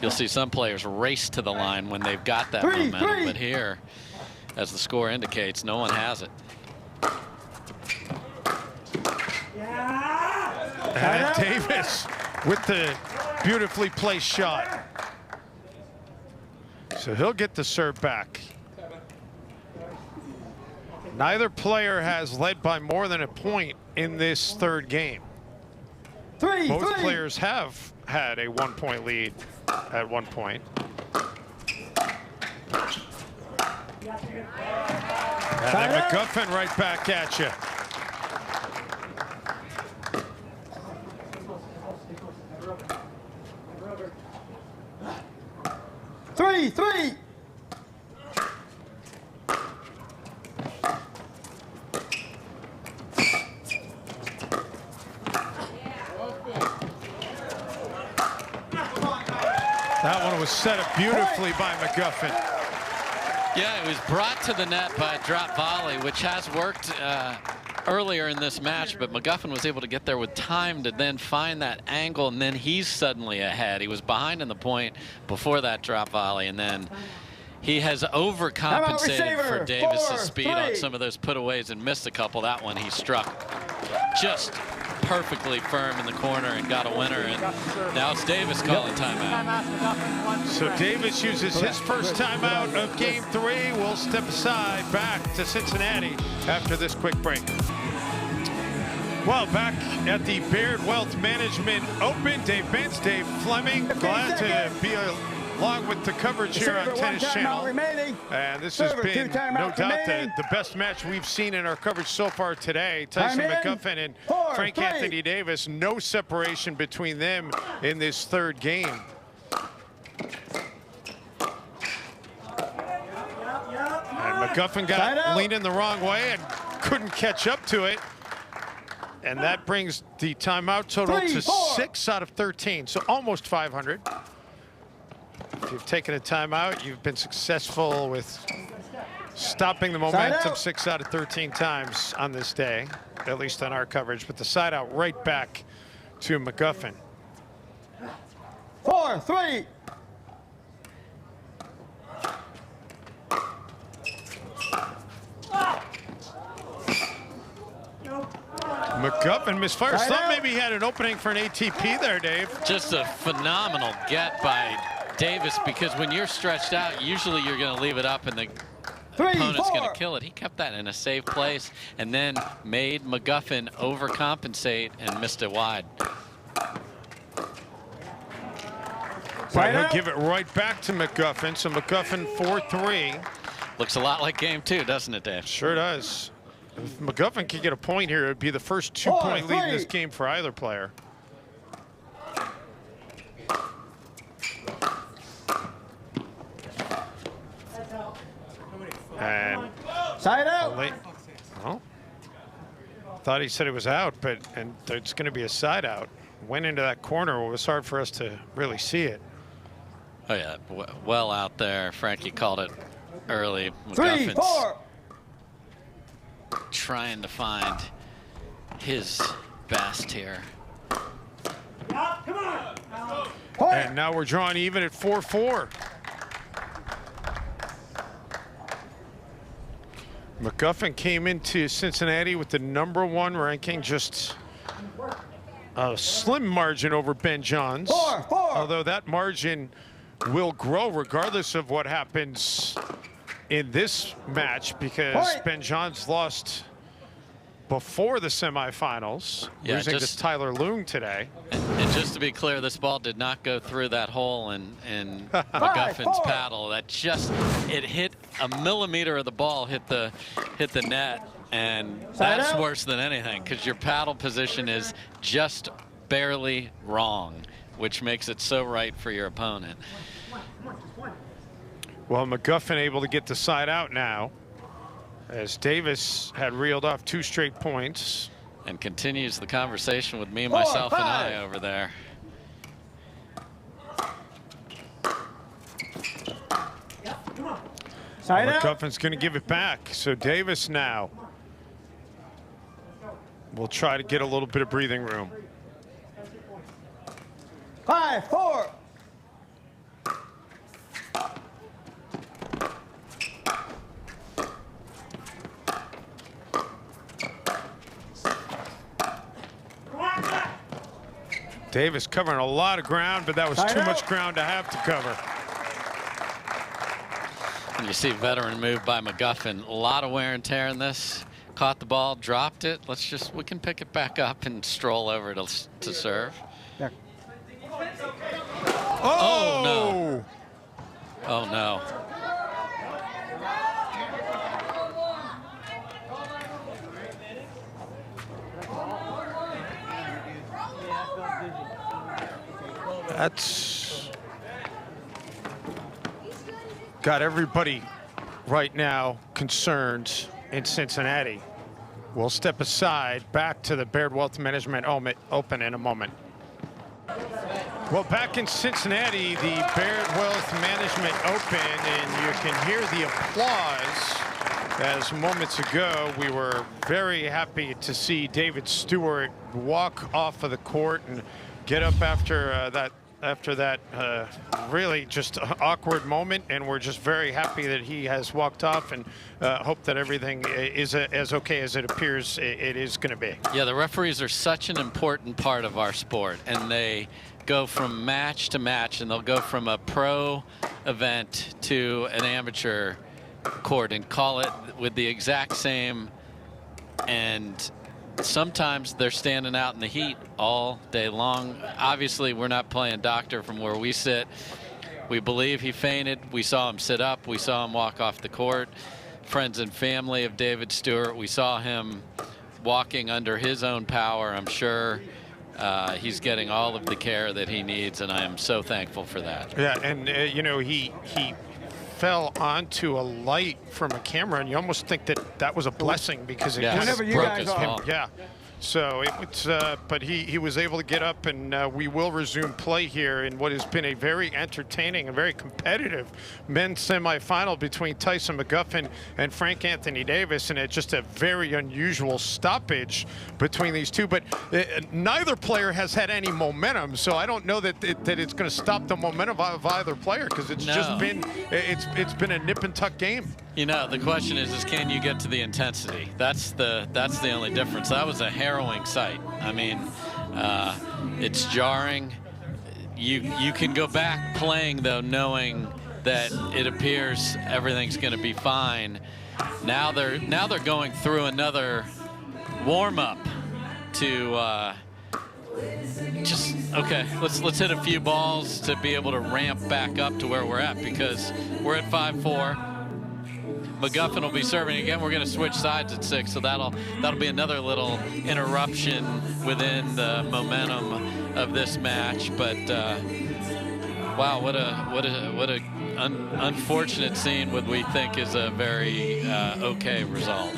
You'll see some players race to the line when they've got that momentum, but here, as the score indicates, no one has it. And Davis with the beautifully placed shot. So he'll get the serve back. Neither player has led by more than a point in this third game. Both players have had a 1-point lead at one point. And then McGuffin right back at you. Three. That one was set up beautifully by McGuffin. Yeah, it was brought to the net by a drop volley, which has worked earlier in this match, but McGuffin was able to get there with time to then find that angle, and then he's suddenly ahead. He was behind in the point before that drop volley, and then he has overcompensated for Davis's speed on some of those putaways and missed a couple. That one he struck just perfectly firm in the corner and got a winner, and now it's Davis calling timeout. So Davis uses his first timeout of game 3. We'll step aside back to Cincinnati after this quick break. Well, back at the Baird Wealth Management Open, Dave Benz, Dave Fleming, glad to be along with the coverage here on Tennis Channel. And this has been, no doubt, the best match we've seen in our coverage so far today. Tyson Mcguffin and Frank Anthony Davis, no separation between them in this third game. And McGuffin got leaning the wrong way and couldn't catch up to it. And that brings the timeout total to 6 out of 13, so almost 500. If you've taken a timeout, you've been successful with stopping the momentum 6 out of 13 times on this day, at least on our coverage. But the side out right back to McGuffin. 4-3. McGuffin misfires. Thought maybe he had an opening for an ATP there, Dave. Just a phenomenal get by Davis, because when you're stretched out, usually you're going to leave it up and the opponent's going to kill it. He kept that in a safe place and then made McGuffin overcompensate and missed it wide. Right, he'll give it right back to McGuffin. So McGuffin 4-3. Looks a lot like game 2, doesn't it, Dave? Sure does. If McGuffin could get a point here, it would be the first 2-point lead in this game for either player. And side out. Well, thought he said it was out, but it's going to be a side out. Went into that corner. It was hard for us to really see it. Oh yeah, well out there. Frankie called it early. 3-4. Trying to find his best here. Come on. And now we're drawing even at 4-4. McGuffin came into Cincinnati with the #1 ranking, just a slim margin over Ben Johns. 4-4. Although that margin will grow regardless of what happens in this match, because Ben Johns lost before the semifinals, losing to Tyler Loong today. And just to be clear, this ball did not go through that hole in McGuffin's paddle. That it hit a millimeter of the ball, hit the net, and that's worse than anything, because your paddle position is just barely wrong, which makes it so right for your opponent. Well, McGuffin able to get the side out now, as Davis had reeled off 2 straight points. And continues the conversation with me, myself, and I over there. McGuffin's going to give it back. So Davis now will try to get a little bit of breathing room. 5-4. Davis covering a lot of ground, but that was too much ground to have to cover. And you see veteran move by McGuffin. A lot of wear and tear in this. Caught the ball, dropped it. We can pick it back up and stroll over to serve. Yeah. Oh, no. Oh, no. That's got everybody right now concerned in Cincinnati. We'll step aside, back to the Baird Wealth Management Open in a moment. Well, back in Cincinnati, the Baird Wealth Management Open, and you can hear the applause, as moments ago we were very happy to see David Stewart walk off of the court and get up after that really just awkward moment, and we're just very happy that he has walked off, and hope that everything is as okay as it appears it is going to be. Yeah, the referees are such an important part of our sport, and they go from match to match, and they'll go from a pro event to an amateur court and call it with the exact same, and sometimes they're standing out in the heat all day long. Obviously, we're not playing doctor from where we sit. We believe he fainted. We saw him sit up. We saw him walk off the court. Friends and family of David Stewart, we saw him walking under his own power. I'm sure he's getting all of the care that he needs, and I am so thankful for that. Yeah, and you know, he fell onto a light from a camera, and you almost think that was a blessing, because it just broke his fall. Yeah. So it was, but he was able to get up, and we will resume play here in what has been a very entertaining and very competitive men's semifinal between Tyson Mcguffin and Frank Anthony Davis, and it's just a very unusual stoppage between these two. But neither player has had any momentum, so I don't know that it's going to stop the momentum of either player, because it's just been it's been a nip and tuck game. You know, the question is can you get to the intensity? That's the only difference. That was a harrowing sight. I mean, it's jarring. You can go back playing, though, knowing that it appears everything's going to be fine. Now they're going through another warm-up to just let's hit a few balls to be able to ramp back up to where we're at, because we're at 5-4. McGuffin will be serving again. We're going to switch sides at 6, so that'll be another little interruption within the momentum of this match. But wow, what a unfortunate scene. What we think is a very okay result.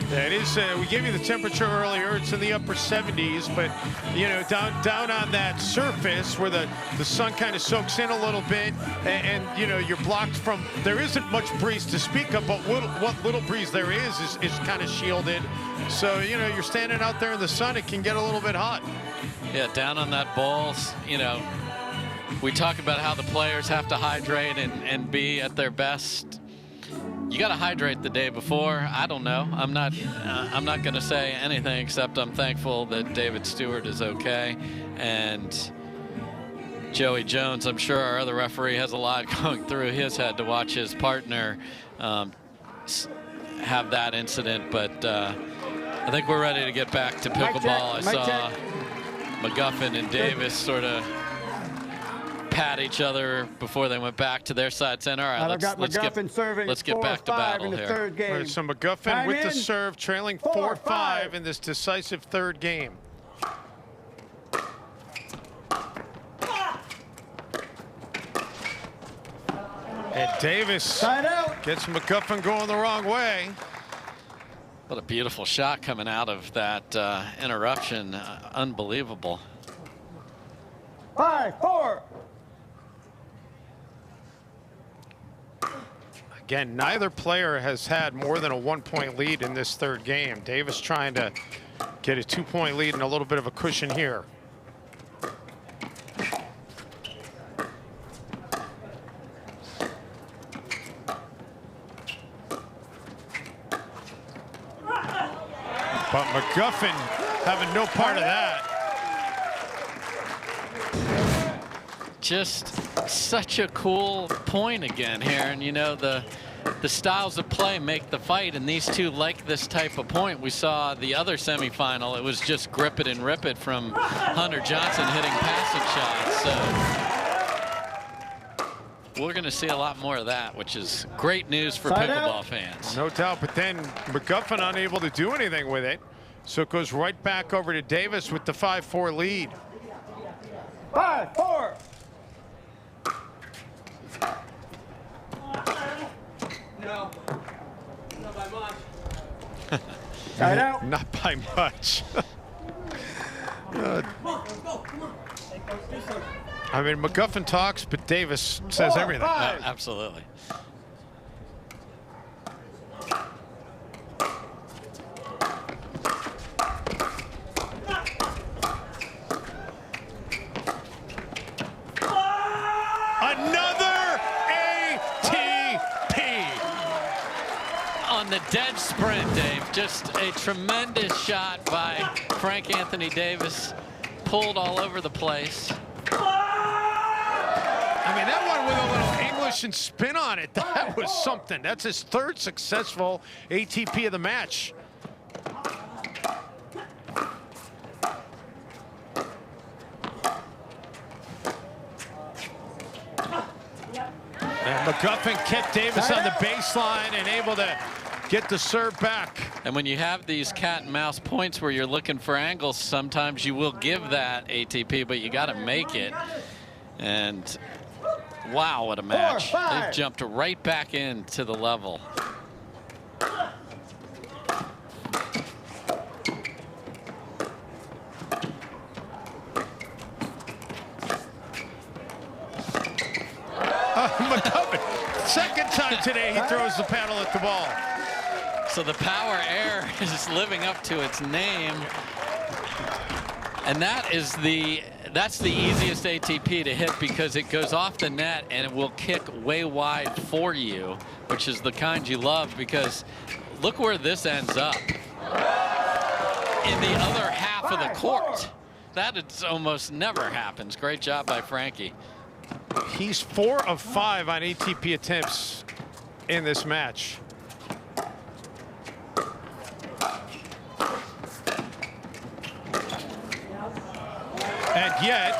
Yeah, it is. We gave you the temperature earlier. It's in the upper 70s, but you know, down on that surface where the sun kind of soaks in a little bit, and you know, you're blocked from. There isn't much breeze to speak of, but what little breeze there is kind of shielded. So you know, you're standing out there in the sun. It can get a little bit hot. Yeah, down on that ball, you know, we talk about how the players have to hydrate and be at their best. You got to hydrate the day before. I don't know. I'm not going to say anything except I'm thankful that David Stewart is okay, and Joey Jones. I'm sure our other referee has a lot going through his head to watch his partner have that incident. But I think we're ready to get back to pickleball. I saw Mcguffin and Davis sort of pat each other before they went back to their side center. All right, let's get back to battle here. Third game. Right, so McGuffin with the serve, trailing 4-5 in this decisive third game. And Davis gets McGuffin going the wrong way. What a beautiful shot coming out of that interruption. Unbelievable. 5-4. Again, neither player has had more than a 1-point lead in this third game. Davis trying to get a 2-point lead and a little bit of a cushion here. But McGuffin having no part of that. Just such a cool point again here, and you know, the styles of play make the fight, and these two like this type of point. We saw the other semifinal, it was just grip it and rip it from Hunter Johnson hitting passing shots. So we're going to see a lot more of that, which is great news for pickleball fans. No doubt, but then McGuffin unable to do anything with it, so it goes right back over to Davis with the 5-4 lead. 5-4. No. Not by much. Side out. Not by much. I mean, McGuffin talks, but Davis says everything. Absolutely. On the dead sprint, Dave. Just a tremendous shot by Frank Anthony Davis. Pulled all over the place. I mean, that one with a little English and spin on it, that was something. That's his third successful ATP of the match. And McGuffin kept Davis on the baseline and able to get the serve back. And when you have these cat and mouse points where you're looking for angles, sometimes you will give that ATP, but you got to make it. And wow, what a match. They've jumped right back into the level. McGuffin, second time today he throws the paddle at the ball. So the power air is living up to its name. And that's the easiest ATP to hit because it goes off the net and it will kick way wide for you, which is the kind you love, because look where this ends up. In the other half of the court. That almost never happens. Great job by Frankie. He's 4 of 5 on ATP attempts in this match. And yet,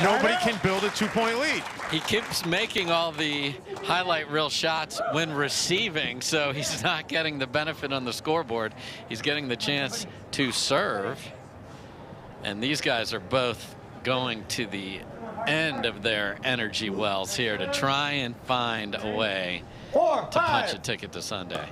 nobody can build a 2-point lead. He keeps making all the highlight reel shots when receiving, so he's not getting the benefit on the scoreboard. He's getting the chance to serve. And these guys are both going to the end of their energy wells here to try and find a way to punch a ticket to Sunday.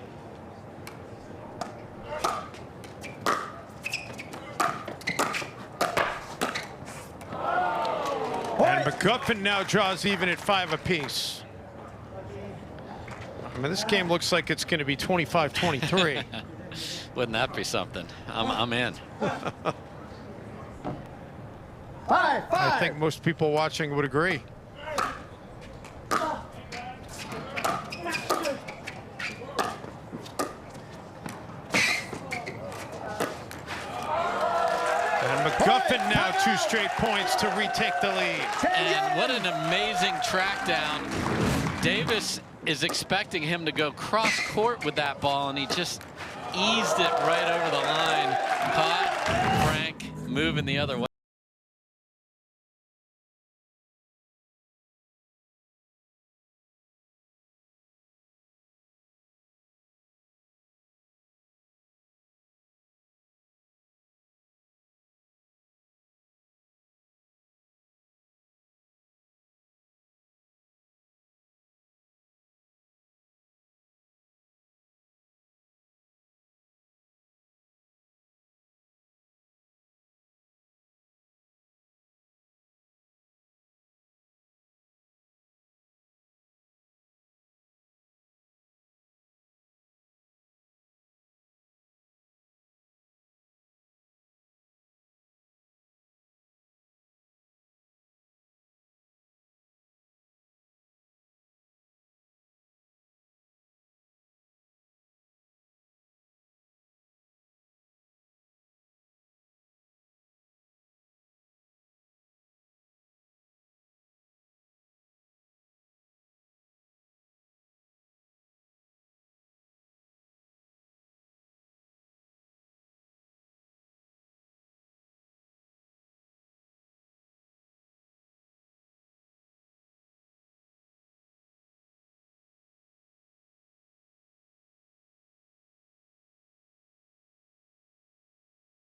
McGuffin now draws even at 5 apiece. I mean, this game looks like it's going to be 25-23. Wouldn't that be something? I'm in. 5-5. I think most people watching would agree. And McGuffin now 2 straight points to retake the lead. And what an amazing track down. Davis is expecting him to go cross court with that ball, and he just eased it right over the line. Caught Frank moving the other way.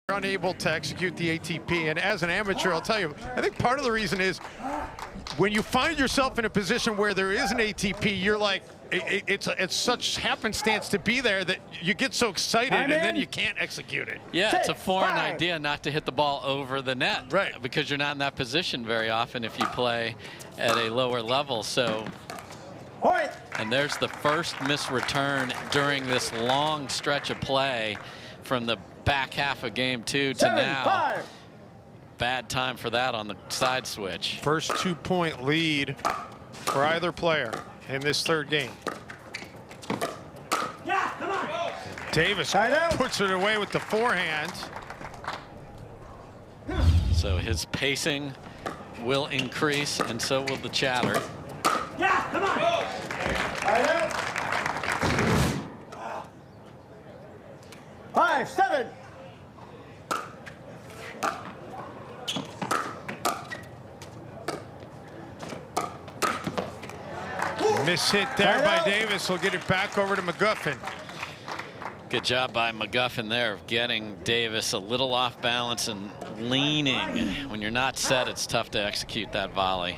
Unable to execute the ATP, and as an amateur, I'll tell you, I think part of the reason is when you find yourself in a position where there is an ATP, you're like, it's such happenstance to be there that you get so excited and then you can't execute it. Yeah, it's a foreign idea not to hit the ball over the net, right? Because you're not in that position very often if you play at a lower level. So, and there's the first missed return during this long stretch of play from the back half of game 2 to now. Bad time for that on the side switch. First 2-point lead for either player in this third game. Yeah, come on. Davis puts it away with the forehand. So his pacing will increase, and so will the chatter. Yeah, come on. 5-7. Miss hit there by Davis. Will get it back over to McGuffin. Good job by McGuffin there of getting Davis a little off balance and leaning. When you're not set, it's tough to execute that volley.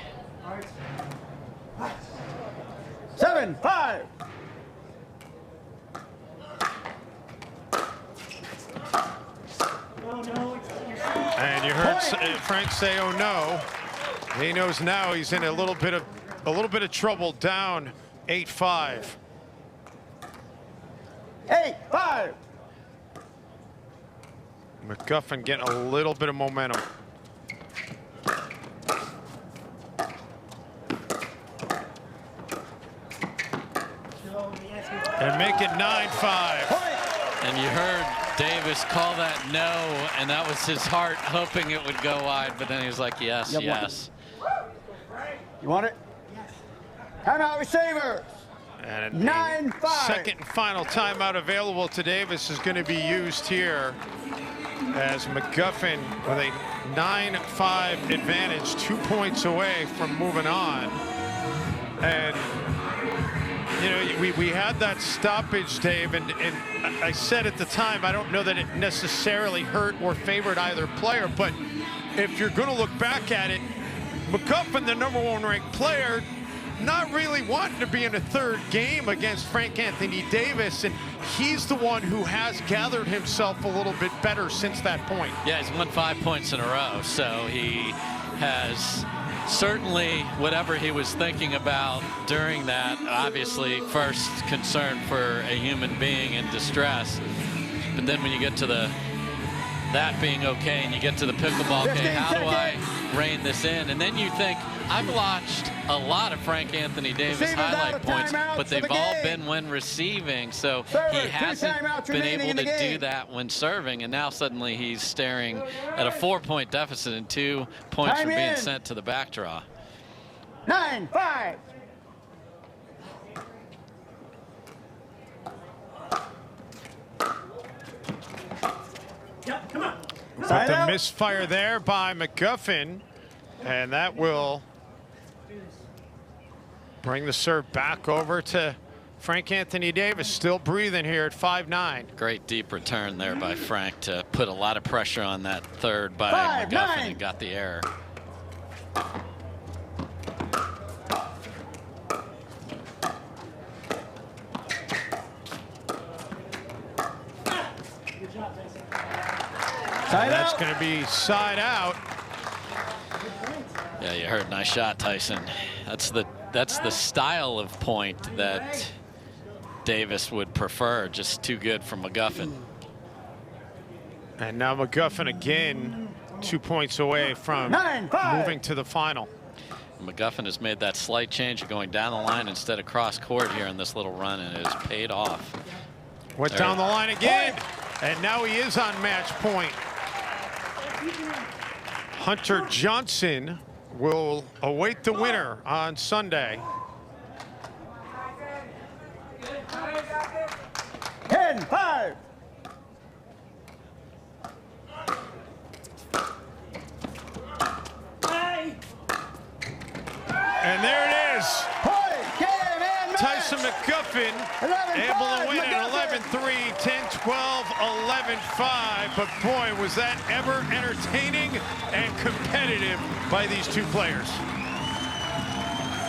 7-5. And you heard Frank say, "Oh no." He knows now he's in a little bit of trouble. Down 8-5. 8-5. McGuffin getting a little bit of momentum. And make it 9-5. And you heard Davis call that no, and that was his heart hoping it would go wide, but then he was like, yes, yes. You want it? Timeout receiver. And 9-5. Second and final timeout available to Davis is going to be used here as McGuffin with a 9-5 advantage, 2 points away from moving on. And you know, we had that stoppage, Dave, and I said at the time, I don't know that it necessarily hurt or favored either player, but if you're going to look back at it, McGuffin, the #1 ranked player, not really wanting to be in a third game against Frank Anthony Davis, and he's the one who has gathered himself a little bit better since that point. Yeah, he's won 5 points in a row, so he has certainly whatever he was thinking about during that, obviously first concern for a human being in distress. But then when you get to that being okay and you get to the pickleball, okay, how do I rein this in? And then you think, I've watched a lot of Frank Anthony Davis highlight points, but they've all been when receiving, so he hasn't been able to do that when serving, and now suddenly he's staring at a 4-point deficit and 2 points for being sent to the back draw. 9-5. Yep, come on. But the misfire there by McGuffin, and that will bring the serve back over to Frank Anthony Davis, still breathing here at 5-9. Great deep return there by Frank to put a lot of pressure on that third by McGuffin and got the error. And that's going to be side out. Yeah, you heard, nice shot, Tyson. That's the style of point that Davis would prefer. Just too good for McGuffin. And now McGuffin again 2 points away from moving to the final. McGuffin has made that slight change of going down the line instead of cross court here in this little run, and it has paid off. Went down the line again, and now he is on match point. Hunter Johnson will await the winner on Sunday. 10-5. And there it is. Tyson Mcguffin able to win at 11-3, 10-12, 11-5. But boy, was that ever entertaining and competitive by these two players.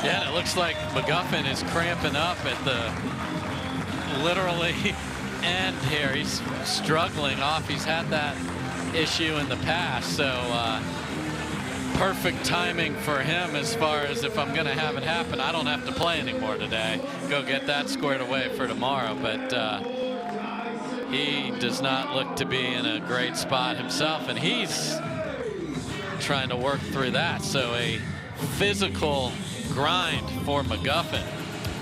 Yeah, and it looks like McGuffin is cramping up at the literally end here. He's struggling off. He's had that issue in the past, so perfect timing for him as far as if I'm going to have it happen, I don't have to play anymore today. Go get that squared away for tomorrow. But he does not look to be in a great spot himself, and he's trying to work through that. So a physical grind for McGuffin.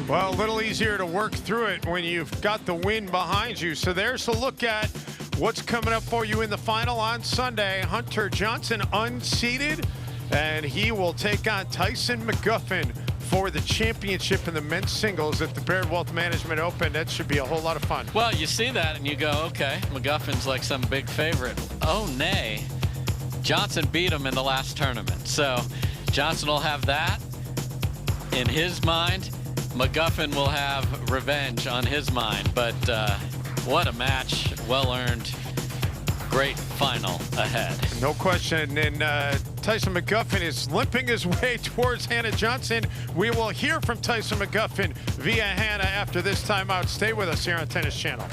Well, a little easier to work through it when you've got the win behind you. So there's a look at what's coming up for you in the final on Sunday. Hunter Johnson unseeded, and he will take on Tyson Mcguffin for the championship in the men's singles at the Baird Wealth Management Open. That should be a whole lot of fun. Well, you see that and you go, okay, McGuffin's like some big favorite. Oh, nay. Johnson beat him in the last tournament. So Johnson will have that in his mind. McGuffin will have revenge on his mind. But what a match. Well earned. Great final ahead. No question. And Tyson Mcguffin is limping his way towards Hannah Johnson. We will hear from Tyson Mcguffin via Hannah after this timeout. Stay with us here on Tennis Channel.